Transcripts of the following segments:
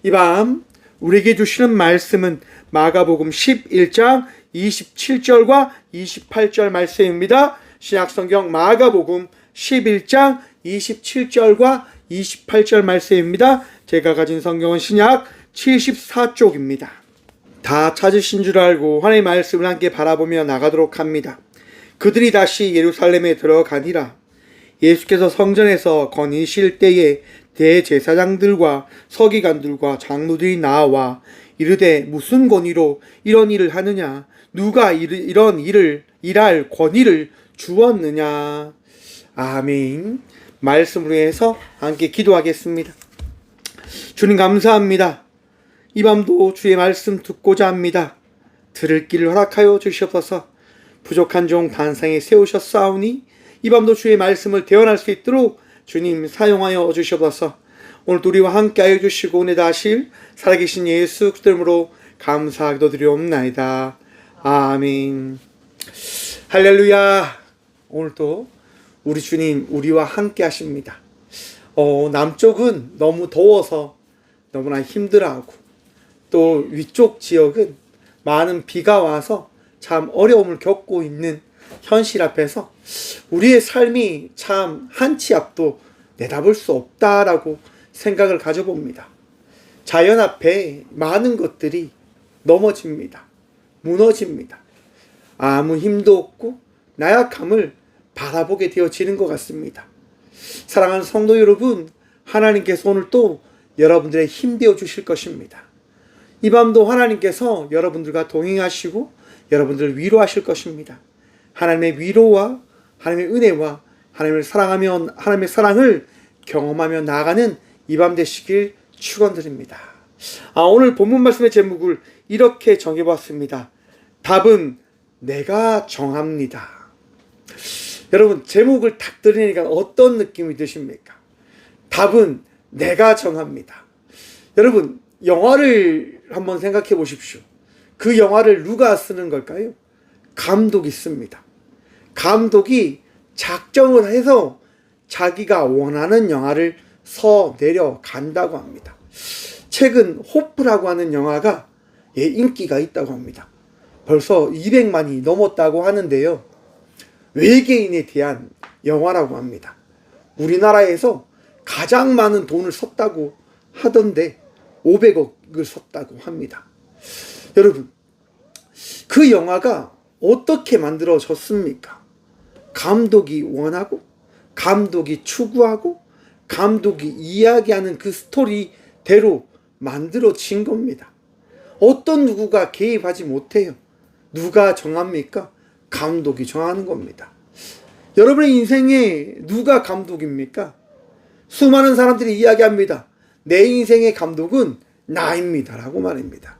이 밤 우리에게 주시는 말씀은 마가복음 11장 27절과 28절 말씀입니다. 신약성경 마가복음 11장 27절과 28절 말씀입니다. 제가 가진 성경은 신약 74쪽입니다. 다 찾으신 줄 알고 하나님의 말씀을 함께 바라보며 나가도록 합니다. 그들이 다시 예루살렘에 들어가니라. 예수께서 성전에서 거니실 때에 대제사장들과 서기관들과 장로들이 나와 이르되 무슨 권위로 이런 일을 하느냐? 누가 이런 일을 일할 권위를 주었느냐? 아멘. 말씀으로 해서 함께 기도하겠습니다. 주님 감사합니다. 이 밤도 주의 말씀 듣고자 합니다. 들을 길을 허락하여 주시옵소서. 부족한 종 단상에 세우셨사오니 이 밤도 주의 말씀을 대언할 수 있도록 주님 사용하여 주시옵소서. 오늘도 우리와 함께하여 주시고 오늘 하실 살아계신 예수 그리스도 이름으로 감사하기도 드리옵나이다. 아멘. 할렐루야. 오늘도 우리 주님 우리와 함께 하십니다. 남쪽은 너무 더워서 너무나 힘들어하고 또 위쪽 지역은 많은 비가 와서 참 어려움을 겪고 있는 현실 앞에서 우리의 삶이 참 한 치 앞도 내다볼 수 없다라고 생각을 가져봅니다. 자연 앞에 많은 것들이 넘어집니다. 무너집니다. 아무 힘도 없고 나약함을 바라보게 되어지는 것 같습니다. 사랑하는 성도 여러분, 하나님께서 오늘 또 여러분들의 힘 되어 주실 것입니다. 이 밤도 하나님께서 여러분들과 동행하시고 여러분들을 위로하실 것입니다. 하나님의 위로와 하나님의 은혜와 하나님을 사랑하며 하나님의 사랑을 경험하며 나아가는 이 밤 되시길 축원드립니다. 오늘 본문 말씀의 제목을 이렇게 정해봤습니다. 답은 내가 정합니다. 여러분, 제목을 딱 들으니까 어떤 느낌이 드십니까? 답은 내가 정합니다. 여러분, 영화를 한번 생각해 보십시오. 그 영화를 누가 쓰는 걸까요? 감독이 씁니다. 감독이 작정을 해서 자기가 원하는 영화를 내려간다고 합니다. 최근 호프라고 하는 영화가 인기가 있다고 합니다. 벌써 200만이 넘었다고 하는데요. 외계인에 대한 영화라고 합니다. 우리나라에서 가장 많은 돈을 썼다고 하던데 500억을 썼다고 합니다. 여러분, 그 영화가 어떻게 만들어졌습니까? 감독이 원하고 감독이 추구하고 감독이 이야기하는 그 스토리대로 만들어진 겁니다. 어떤 누구가 개입하지 못해요. 누가 정합니까? 감독이 정하는 겁니다. 여러분의 인생에 누가 감독입니까? 수많은 사람들이 이야기합니다. 내 인생의 감독은 나입니다 라고 말합니다.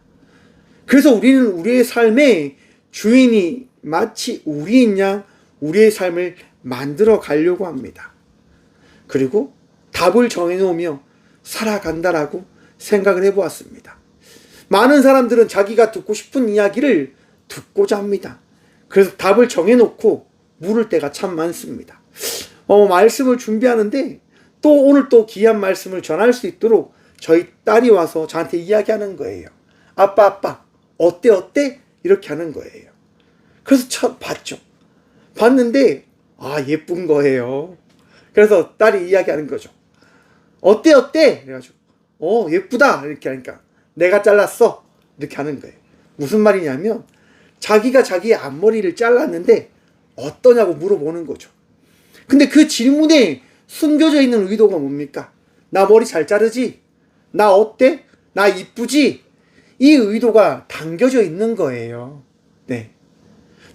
그래서 우리는 우리의 삶의 주인이 마치 우리인 양 우리의 삶을 만들어 가려고 합니다. 그리고 답을 정해놓으며 살아간다라고 생각을 해보았습니다. 많은 사람들은 자기가 듣고 싶은 이야기를 듣고자 합니다. 그래서 답을 정해놓고 물을 때가 참 많습니다. 말씀을 준비하는데 또 오늘 또 귀한 말씀을 전할 수 있도록 저희 딸이 와서 저한테 이야기하는 거예요. 아빠 어때? 이렇게 하는 거예요. 그래서 참 봤죠. 봤는데 예쁜 거예요. 그래서 딸이 이야기하는 거죠. 어때? 그래가지고 예쁘다 이렇게 하니까 내가 잘랐어 이렇게 하는 거예요. 무슨 말이냐면 자기가 자기의 앞머리를 잘랐는데 어떠냐고 물어보는 거죠. 근데 그 질문에 숨겨져 있는 의도가 뭡니까? 나 머리 잘 자르지? 나 어때? 나 이쁘지? 이 의도가 담겨져 있는 거예요. 네.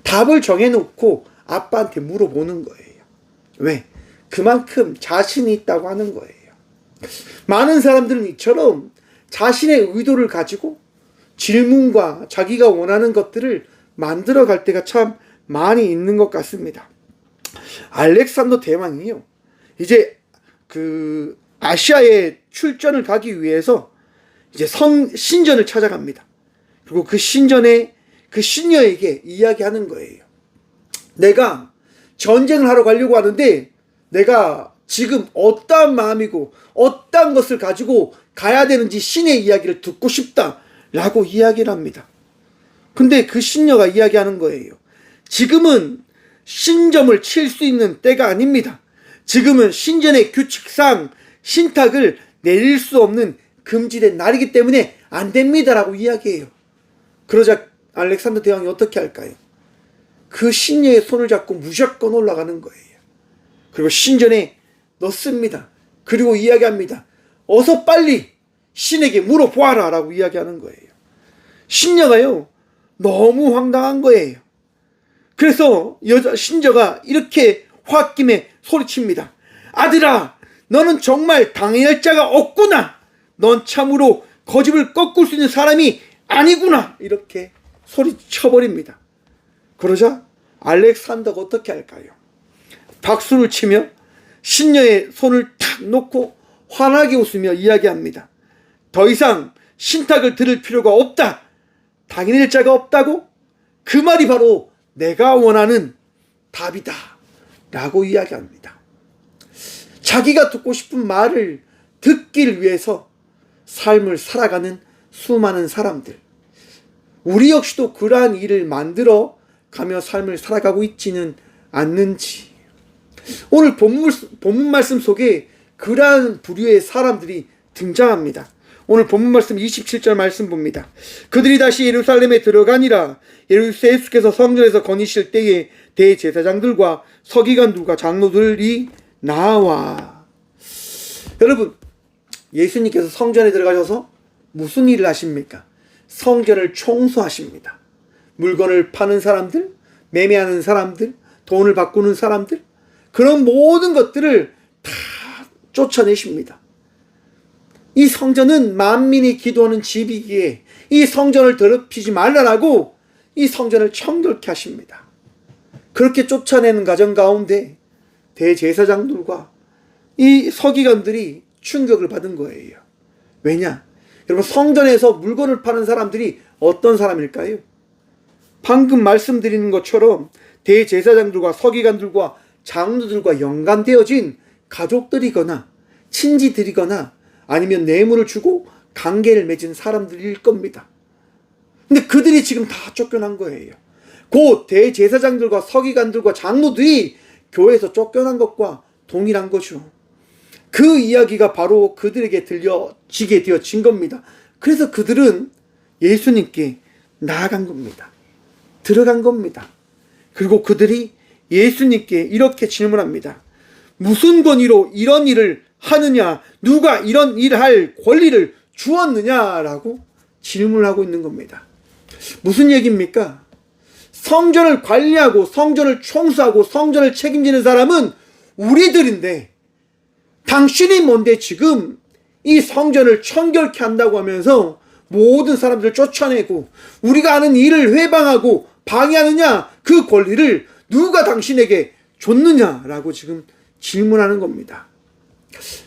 답을 정해놓고 아빠한테 물어보는 거예요. 왜? 그만큼 자신이 있다고 하는 거예요. 많은 사람들은 이처럼 자신의 의도를 가지고 질문과 자기가 원하는 것들을 만들어 갈 때가 참 많이 있는 것 같습니다. 알렉산더 대왕이요. 이제 그 아시아에 출전을 가기 위해서 이제 신전을 찾아갑니다. 그리고 그 신전에 그 신녀에게 이야기하는 거예요. 내가 전쟁을 하러 가려고 하는데 내가 지금 어떠한 마음이고 어떠한 것을 가지고 가야 되는지 신의 이야기를 듣고 싶다라고 이야기를 합니다. 근데 그 신녀가 이야기하는 거예요. 지금은 신점을 칠 수 있는 때가 아닙니다. 지금은 신전의 규칙상 신탁을 내릴 수 없는 금지된 날이기 때문에 안 됩니다라고 이야기해요. 그러자 알렉산더 대왕이 어떻게 할까요? 그 신녀의 손을 잡고 무조건 올라가는 거예요. 그리고 신전에 넣습니다. 그리고 이야기합니다. 어서 빨리 신에게 물어보아라 라고 이야기하는 거예요. 신녀가요 너무 황당한 거예요. 그래서 신녀가 이렇게 홧김에 소리칩니다. 아들아, 너는 정말 당해낼 자가 없구나. 넌 참으로 거짓을 꺾을 수 있는 사람이 아니구나. 이렇게 소리쳐버립니다. 그러자 알렉산더가 어떻게 할까요? 박수를 치며 신녀의 손을 탁 놓고 환하게 웃으며 이야기합니다. 더 이상 신탁을 들을 필요가 없다. 당해낼 자가 없다고? 그 말이 바로 내가 원하는 답이다 라고 이야기합니다. 자기가 듣고 싶은 말을 듣기 위해서 삶을 살아가는 수많은 사람들, 우리 역시도 그러한 일을 만들어 가며 삶을 살아가고 있지는 않는지. 오늘 본문 말씀 속에 그러한 부류의 사람들이 등장합니다. 오늘 본문 말씀 27절 말씀 봅니다. 그들이 다시 예루살렘에 들어가니라. 예수께서 성전에서 거니실 때에 대제사장들과 서기관들과 장로들이 나와. 여러분, 예수님께서 성전에 들어가셔서 무슨 일을 하십니까? 성전을 청소하십니다. 물건을 파는 사람들, 매매하는 사람들, 돈을 바꾸는 사람들, 그런 모든 것들을 다 쫓아내십니다. 이 성전은 만민이 기도하는 집이기에 이 성전을 더럽히지 말라라고 이 성전을 청결케 하십니다. 그렇게 쫓아내는 과정 가운데 대제사장들과 이 서기관들이 충격을 받은 거예요. 왜냐? 여러분, 성전에서 물건을 파는 사람들이 어떤 사람일까요? 방금 말씀드리는 것처럼 대제사장들과 서기관들과 장로들과 연관되어진 가족들이거나 친지들이거나 아니면 뇌물을 주고 관계를 맺은 사람들일 겁니다. 근데 그들이 지금 다 쫓겨난 거예요. 곧 대제사장들과 서기관들과 장로들이 교회에서 쫓겨난 것과 동일한 거죠. 그 이야기가 바로 그들에게 들려지게 되어진 겁니다. 그래서 그들은 예수님께 나아간 겁니다. 들어간 겁니다. 그리고 그들이 예수님께 이렇게 질문합니다. 무슨 권위로 이런 일을 하느냐? 누가 이런 일을 할 권리를 주었느냐라고 질문을 하고 있는 겁니다. 무슨 얘기입니까? 성전을 관리하고 성전을 청소하고 성전을 책임지는 사람은 우리들인데 당신이 뭔데 지금 이 성전을 청결케 한다고 하면서 모든 사람들을 쫓아내고 우리가 하는 일을 회방하고 방해하느냐? 그 권리를 누가 당신에게 줬느냐라고 지금 질문하는 겁니다.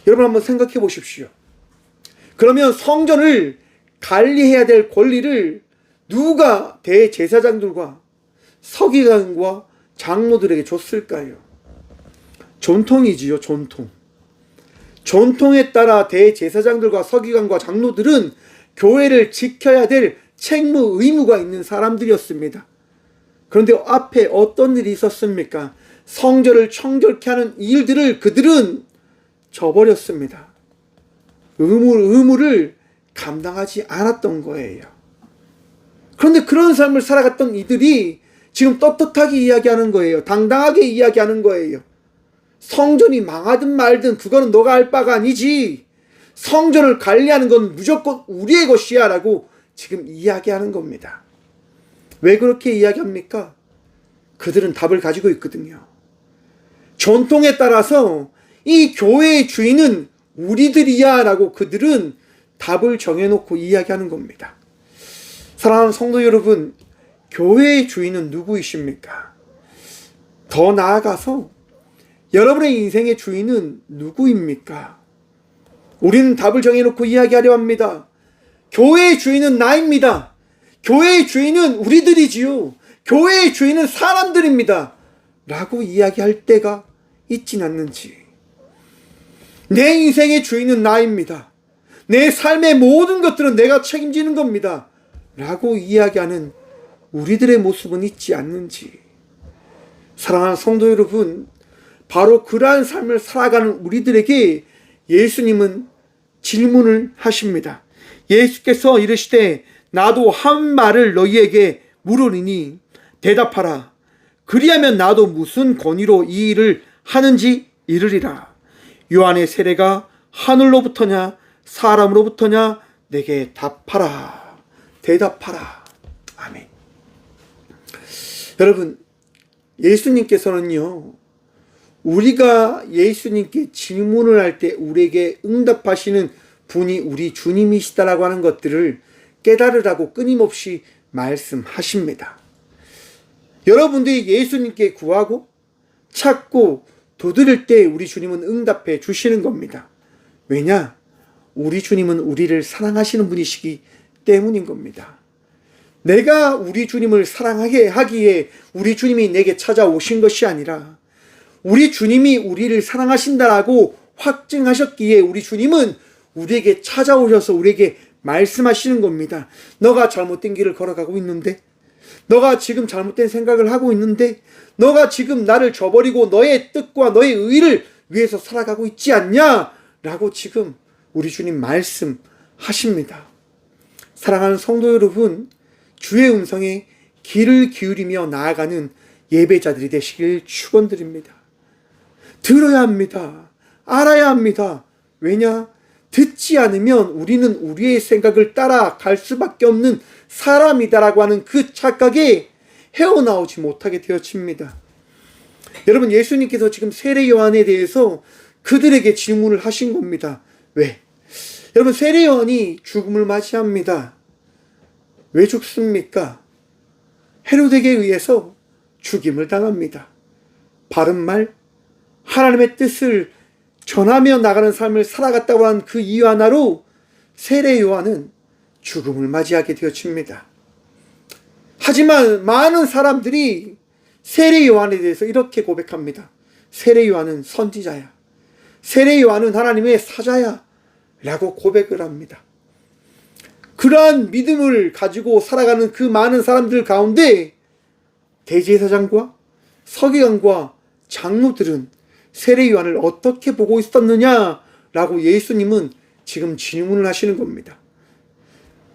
여러분 한번 생각해 보십시오. 그러면 성전을 관리해야 될 권리를 누가 대제사장들과 서기관과 장로들에게 줬을까요? 전통이지요, 전통. 전통에 따라 대제사장들과 서기관과 장로들은 교회를 지켜야 될 책무, 의무가 있는 사람들이었습니다. 그런데 앞에 어떤 일이 있었습니까? 성전을 청결케 하는 일들을 그들은 저버렸습니다. 의무를 감당하지 않았던 거예요. 그런데 그런 삶을 살아갔던 이들이 지금 떳떳하게 이야기하는 거예요. 당당하게 이야기하는 거예요. 성전이 망하든 말든 그거는 너가 할 바가 아니지. 성전을 관리하는 건 무조건 우리의 것이야 라고 지금 이야기하는 겁니다. 왜 그렇게 이야기합니까? 그들은 답을 가지고 있거든요. 전통에 따라서 이 교회의 주인은 우리들이야 라고 그들은 답을 정해놓고 이야기하는 겁니다. 사랑하는 성도 여러분, 교회의 주인은 누구이십니까? 더 나아가서 여러분의 인생의 주인은 누구입니까? 우리는 답을 정해놓고 이야기하려 합니다. 교회의 주인은 나입니다. 교회의 주인은 우리들이지요. 교회의 주인은 사람들입니다. 라고 이야기할 때가 있진 않는지. 내 인생의 주인은 나입니다. 내 삶의 모든 것들은 내가 책임지는 겁니다. 라고 이야기하는 우리들의 모습은 있지 않는지. 사랑하는 성도 여러분, 바로 그러한 삶을 살아가는 우리들에게 예수님은 질문을 하십니다. 예수께서 이르시되 나도 한 말을 너희에게 물으리니 대답하라. 그리하면 나도 무슨 권위로 이 일을 하는지 이르리라. 요한의 세례가 하늘로부터냐 사람으로부터냐 내게 답하라. 대답하라. 아멘. 여러분, 예수님께서는요, 우리가 예수님께 질문을 할 때 우리에게 응답하시는 분이 우리 주님이시다라고 하는 것들을 깨달으라고 끊임없이 말씀하십니다. 여러분들이 예수님께 구하고 찾고 두드릴 때 우리 주님은 응답해 주시는 겁니다. 왜냐? 우리 주님은 우리를 사랑하시는 분이시기 때문인 겁니다. 내가 우리 주님을 사랑하게 하기에 우리 주님이 내게 찾아오신 것이 아니라 우리 주님이 우리를 사랑하신다라고 확증하셨기에 우리 주님은 우리에게 찾아오셔서 우리에게 말씀하시는 겁니다. 너가 잘못된 길을 걸어가고 있는데, 너가 지금 잘못된 생각을 하고 있는데, 너가 지금 나를 저버리고 너의 뜻과 너의 의를 위해서 살아가고 있지 않냐? 라고 지금 우리 주님 말씀하십니다. 사랑하는 성도 여러분, 주의 음성에 귀를 기울이며 나아가는 예배자들이 되시길 축원드립니다. 들어야 합니다. 알아야 합니다. 왜냐? 듣지 않으면 우리는 우리의 생각을 따라갈 수밖에 없는 사람이다라고 하는 그 착각에 헤어나오지 못하게 되어집니다. 여러분, 예수님께서 지금 세례 요한에 대해서 그들에게 질문을 하신 겁니다. 왜? 여러분, 세례 요한이 죽음을 맞이합니다. 왜 죽습니까? 헤로데게 의해서 죽임을 당합니다. 바른 말, 하나님의 뜻을 전하며 나가는 삶을 살아갔다고 한 그 이유 하나로 세례 요한은 죽음을 맞이하게 되어집니다. 하지만 많은 사람들이 세례 요한에 대해서 이렇게 고백합니다. 세례 요한은 선지자야. 세례 요한은 하나님의 사자야. 라고 고백을 합니다. 그러한 믿음을 가지고 살아가는 그 많은 사람들 가운데 대제사장과 서기관과 장로들은 세례 요한을 어떻게 보고 있었느냐라고 예수님은 지금 질문을 하시는 겁니다.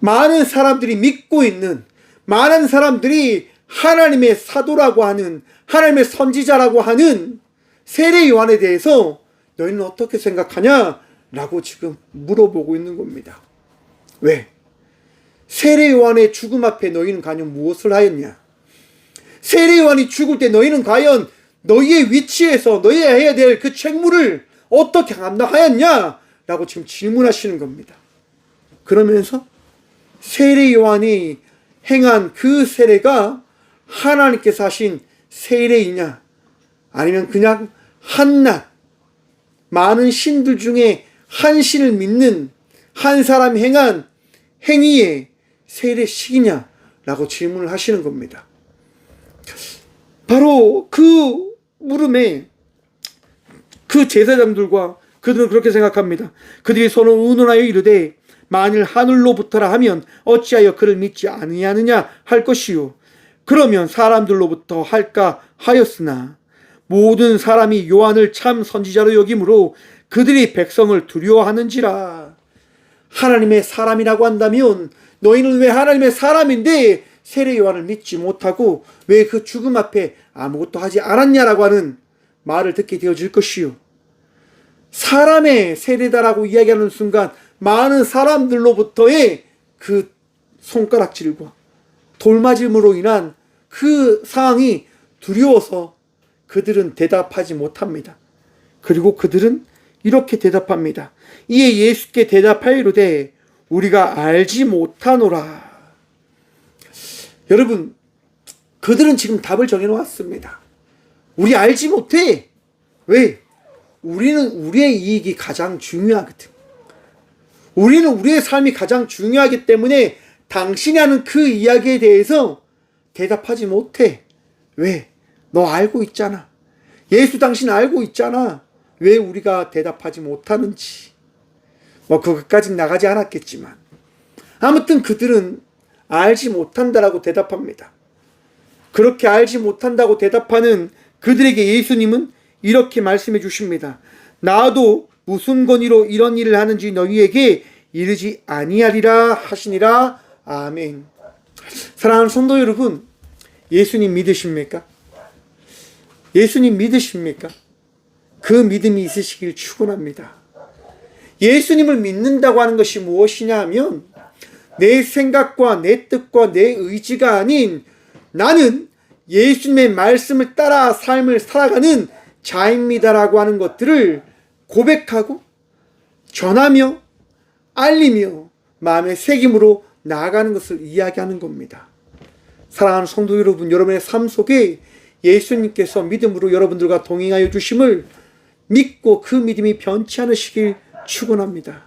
많은 사람들이 믿고 있는, 많은 사람들이 하나님의 사도라고 하는, 하나님의 선지자라고 하는 세례 요한에 대해서 너희는 어떻게 생각하냐라고 지금 물어보고 있는 겁니다. 왜? 세례 요한의 죽음 앞에 너희는 과연 무엇을 하였냐? 세례 요한이 죽을 때 너희는 과연 너희의 위치에서 너희가 해야 될 그 책무를 어떻게 감당하였냐? 라고 지금 질문하시는 겁니다. 그러면서 세례 요한이 행한 그 세례가 하나님께서 하신 세례이냐? 아니면 그냥 한낱 많은 신들 중에 한 신을 믿는 한 사람이 행한 행위의 세례식이냐? 라고 질문을 하시는 겁니다. 바로 그 물음에 그 제사장들과 그들은 그렇게 생각합니다. 그들이 서로 의논하여 이르되 만일 하늘로부터라 하면 어찌하여 그를 믿지 아니하느냐 할 것이요. 그러면 사람들로부터 할까 하였으나 모든 사람이 요한을 참 선지자로 여김으로 그들이 백성을 두려워하는지라. 하나님의 사람이라고 한다면 너희는 왜 하나님의 사람인데 세례 요한을 믿지 못하고 왜 그 죽음 앞에 아무것도 하지 않았냐라고 하는 말을 듣게 되어질 것이요. 사람의 세례다라고 이야기하는 순간 많은 사람들로부터의 그 손가락질과 돌맞음으로 인한 그 상황이 두려워서 그들은 대답하지 못합니다. 그리고 그들은 이렇게 대답합니다. 이에 예수께 대답하이르되 우리가 알지 못하노라. 여러분, 그들은 지금 답을 정해놓았습니다. 우리 알지 못해. 왜? 우리는 우리의 이익이 가장 중요하거든. 우리는 우리의 삶이 가장 중요하기 때문에 당신이 하는 그 이야기에 대해서 대답하지 못해. 왜? 너 알고 있잖아. 예수 당신 알고 있잖아. 왜 우리가 대답하지 못하는지, 그것까지 나가지 않았겠지만, 아무튼 그들은 알지 못한다라고 대답합니다. 그렇게 알지 못한다고 대답하는 그들에게 예수님은 이렇게 말씀해 주십니다. 나도 무슨 권위로 이런 일을 하는지 너희에게 이르지 아니하리라 하시니라. 아멘. 사랑하는 성도 여러분, 예수님 믿으십니까? 예수님 믿으십니까? 그 믿음이 있으시길 축원합니다. 예수님을 믿는다고 하는 것이 무엇이냐 하면 내 생각과 내 뜻과 내 의지가 아닌 나는 예수님의 말씀을 따라 삶을 살아가는 자입니다라고 하는 것들을 고백하고 전하며 알리며 마음의 새김으로 나아가는 것을 이야기하는 겁니다. 사랑하는 성도 여러분, 여러분의 삶 속에 예수님께서 믿음으로 여러분들과 동행하여 주심을 믿고 그 믿음이 변치 않으시길 축원합니다.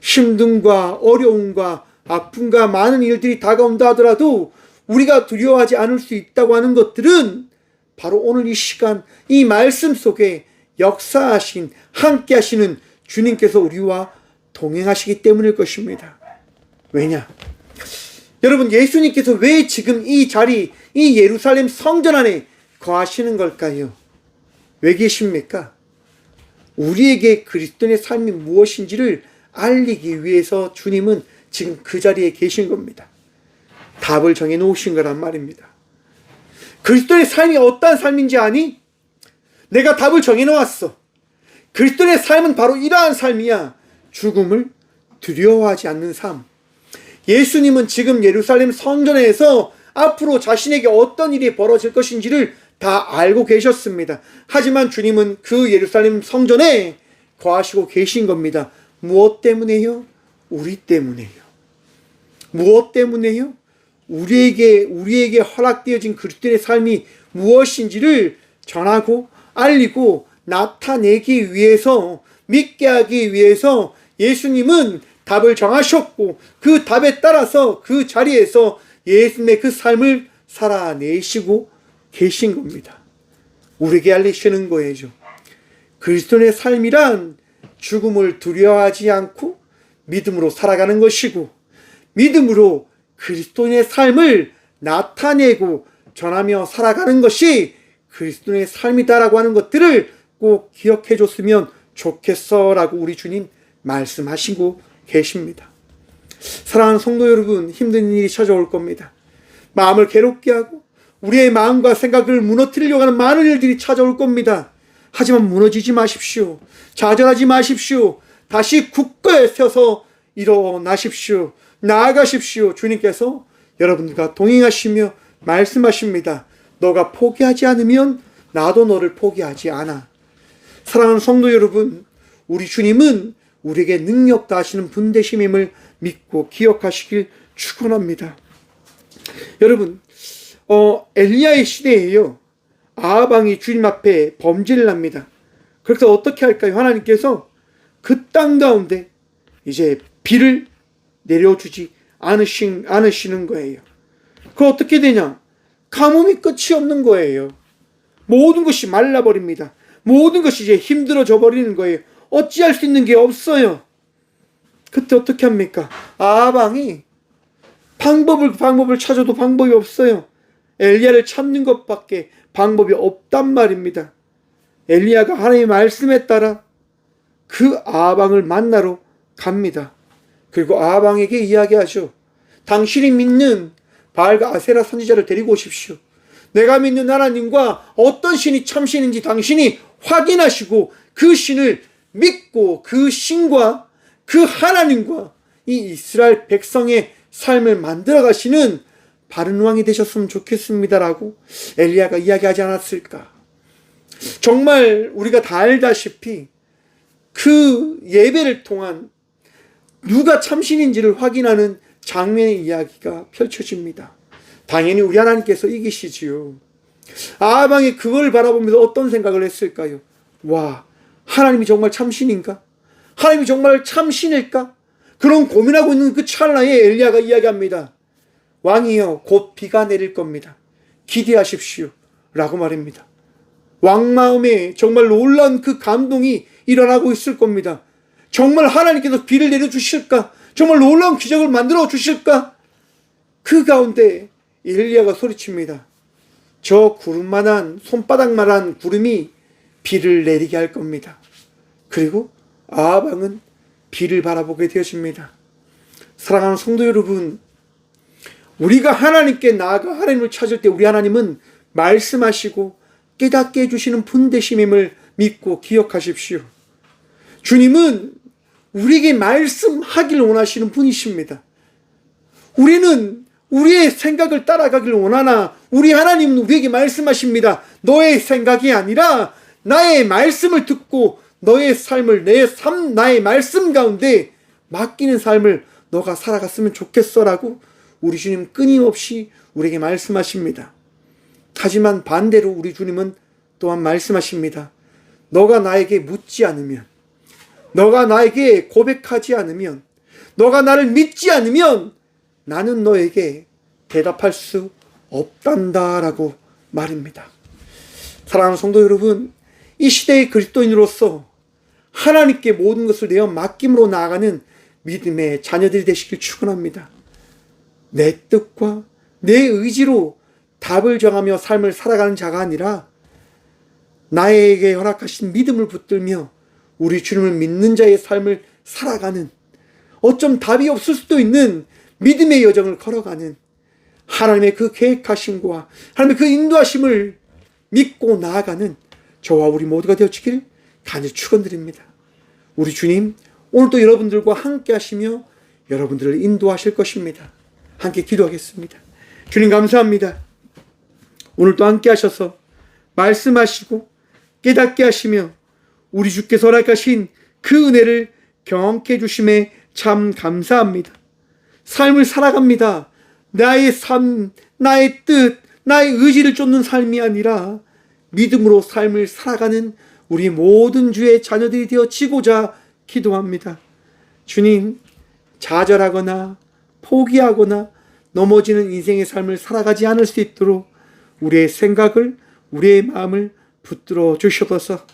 힘듦과 어려움과 아픔과 많은 일들이 다가온다 하더라도 우리가 두려워하지 않을 수 있다고 하는 것들은 바로 오늘 이 시간 이 말씀 속에 역사하신 함께 하시는 주님께서 우리와 동행하시기 때문일 것입니다. 왜냐? 여러분, 예수님께서 왜 지금 이 자리, 이 예루살렘 성전 안에 거하시는 걸까요? 왜 계십니까? 우리에게 그리스도의 삶이 무엇인지를 알리기 위해서 주님은 지금 그 자리에 계신 겁니다. 답을 정해 놓으신 거란 말입니다. 그리스도의 삶이 어떠한 삶인지 아니? 내가 답을 정해 놓았어. 그리스도의 삶은 바로 이러한 삶이야. 죽음을 두려워하지 않는 삶. 예수님은 지금 예루살렘 성전에서 앞으로 자신에게 어떤 일이 벌어질 것인지를 다 알고 계셨습니다. 하지만 주님은 그 예루살렘 성전에 거하시고 계신 겁니다. 무엇 때문에요? 우리 때문에요. 무엇 때문에요? 우리에게 허락되어진 그리스도의 삶이 무엇인지를 전하고 알리고 나타내기 위해서, 믿게 하기 위해서 예수님은 답을 정하셨고 그 답에 따라서 그 자리에서 예수님의 그 삶을 살아내시고 계신 겁니다. 우리에게 알리시는 거예요. 그리스도의 삶이란 죽음을 두려워하지 않고 믿음으로 살아가는 것이고, 믿음으로 그리스도의 삶을 나타내고 전하며 살아가는 것이 그리스도의 삶이다라고 하는 것들을 꼭 기억해 줬으면 좋겠어라고 우리 주님 말씀하시고 계십니다. 사랑하는 성도 여러분, 힘든 일이 찾아올 겁니다. 마음을 괴롭게 하고 우리의 마음과 생각을 무너뜨리려고 하는 많은 일들이 찾아올 겁니다. 하지만 무너지지 마십시오. 좌절하지 마십시오. 다시 굳건히 서서 일어나십시오. 나아가십시오. 주님께서 여러분들과 동행하시며 말씀하십니다. 너가 포기하지 않으면 나도 너를 포기하지 않아. 사랑하는 성도 여러분, 우리 주님은 우리에게 능력 다하시는 분 되심임을 믿고 기억하시길 축원합니다. 여러분, 엘리야의 시대에요, 아합 왕이 주님 앞에 범죄를 합니다. 그래서 어떻게 할까요? 하나님께서 그 땅 가운데 이제 비를 내려주지 않으시는 거예요. 그 어떻게 되냐? 가뭄이 끝이 없는 거예요. 모든 것이 말라버립니다. 모든 것이 이제 힘들어져 버리는 거예요. 어찌할 수 있는 게 없어요. 그때 어떻게 합니까? 아합 왕이 방법을 찾아도 방법이 없어요. 엘리야를 찾는 것밖에 방법이 없단 말입니다. 엘리야가 하나님의 말씀에 따라 그 아합 왕을 만나러 갑니다. 그리고 아합 왕에게 이야기하죠. 당신이 믿는 바알과 아세라 선지자를 데리고 오십시오. 내가 믿는 하나님과 어떤 신이 참신인지 당신이 확인하시고 그 신을 믿고 그 신과 그 하나님과 이 이스라엘 백성의 삶을 만들어 가시는 바른 왕이 되셨으면 좋겠습니다라고 엘리야가 이야기하지 않았을까? 정말 우리가 다 알다시피 그 예배를 통한 누가 참신인지를 확인하는 장면의 이야기가 펼쳐집니다. 당연히 우리 하나님께서 이기시지요. 아합 왕이 그걸 바라보면서 어떤 생각을 했을까요? 와, 하나님이 정말 참신인가? 하나님이 정말 참신일까? 그런 고민하고 있는 그 찰나에 엘리야가 이야기합니다. 왕이여, 곧 비가 내릴 겁니다. 기대하십시오 라고 말합니다. 왕 마음에 정말 놀라운 그 감동이 일어나고 있을 겁니다. 정말 하나님께서 비를 내려주실까? 정말 놀라운 기적을 만들어 주실까? 그 가운데 엘리야가 소리칩니다. 저 구름만한, 손바닥만한 구름이 비를 내리게 할 겁니다. 그리고 아합 왕은 비를 바라보게 되어집니다. 사랑하는 성도 여러분, 우리가 하나님께 나아가 하나님을 찾을 때 우리 하나님은 말씀하시고 깨닫게 해주시는 분 되심임을 믿고 기억하십시오. 주님은 우리에게 말씀하길 원하시는 분이십니다. 우리는 우리의 생각을 따라가길 원하나 우리 하나님은 우리에게 말씀하십니다. 너의 생각이 아니라 나의 말씀을 듣고 너의 삶을 나의 말씀 가운데 맡기는 삶을 너가 살아갔으면 좋겠어라고 우리 주님 끊임없이 우리에게 말씀하십니다. 하지만 반대로 우리 주님은 또한 말씀하십니다. 너가 나에게 묻지 않으면, 너가 나에게 고백하지 않으면, 너가 나를 믿지 않으면 나는 너에게 대답할 수 없단다라고 말입니다. 사랑하는 성도 여러분, 이 시대의 그리스도인으로서 하나님께 모든 것을 내어 맡김으로 나아가는 믿음의 자녀들이 되시길 축원합니다. 내 뜻과 내 의지로 답을 정하며 삶을 살아가는 자가 아니라 나에게 허락하신 믿음을 붙들며 우리 주님을 믿는 자의 삶을 살아가는, 어쩜 답이 없을 수도 있는 믿음의 여정을 걸어가는 하나님의 그 계획하심과 하나님의 그 인도하심을 믿고 나아가는 저와 우리 모두가 되어지길 간절히 축원드립니다. 우리 주님 오늘도 여러분들과 함께 하시며 여러분들을 인도하실 것입니다. 함께 기도하겠습니다. 주님 감사합니다. 오늘도 함께 하셔서 말씀하시고 깨닫게 하시며 우리 주께서 허락하신 그 은혜를 경험케 해주심에 참 감사합니다. 삶을 살아갑니다. 나의 삶, 나의 뜻, 나의 의지를 쫓는 삶이 아니라 믿음으로 삶을 살아가는 우리 모든 주의 자녀들이 되어지고자 기도합니다. 주님, 좌절하거나 포기하거나 넘어지는 인생의 삶을 살아가지 않을 수 있도록 우리의 생각을, 우리의 마음을 붙들어 주셔서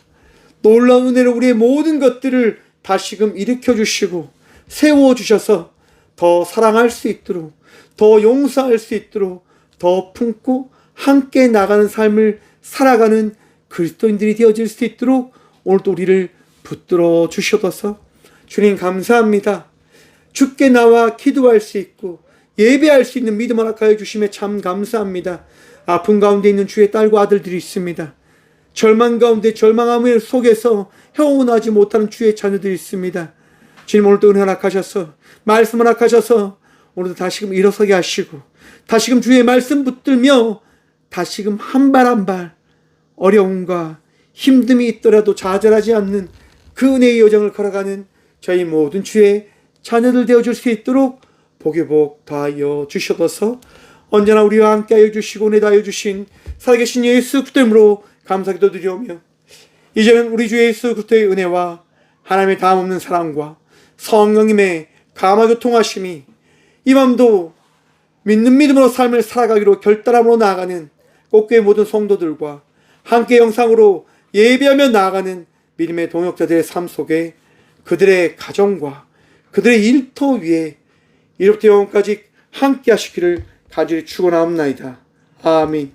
놀라운 은혜로 우리의 모든 것들을 다시금 일으켜 주시고 세워 주셔서 더 사랑할 수 있도록, 더 용서할 수 있도록, 더 품고 함께 나가는 삶을 살아가는 그리스도인들이 되어질 수 있도록 오늘도 우리를 붙들어 주셔서 주님 감사합니다. 주께 나와 기도할 수 있고 예배할 수 있는 믿음 허락하여 주심에 참 감사합니다. 아픔 가운데 있는 주의 딸과 아들들이 있습니다. 절망 가운데 절망함 속에서 형언하지 못하는 주의 자녀들이 있습니다. 주님 오늘도 은혜 허락하셔서 말씀 허락하셔서 오늘도 다시금 일어서게 하시고 다시금 주의 말씀 붙들며 다시금 한 발 한 발 어려움과 힘듦이 있더라도 좌절하지 않는 그 은혜의 여정을 걸어가는 저희 모든 주의 자녀들 되어줄 수 있도록 복의 복 더하여 주셔서 언제나 우리와 함께하여 주시고 은혜 다하여 주신 살아계신 예수 그리스도 이름으로 감사기도 드리오며 이제는 우리 주 예수 그리스도의 은혜와 하나님의 다함없는 사랑과 성령님의 감화 교통하심이 이 맘도 믿는 믿음으로 삶을 살아가기로 결단함으로 나아가는 꽃교회 모든 성도들과 함께 영상으로 예배하며 나아가는 믿음의 동역자들의 삶 속에 그들의 가정과 그들의 일터 위에 이로부터 영원까지 함께 하시기를 간절히 축원하옵나이다. 아멘.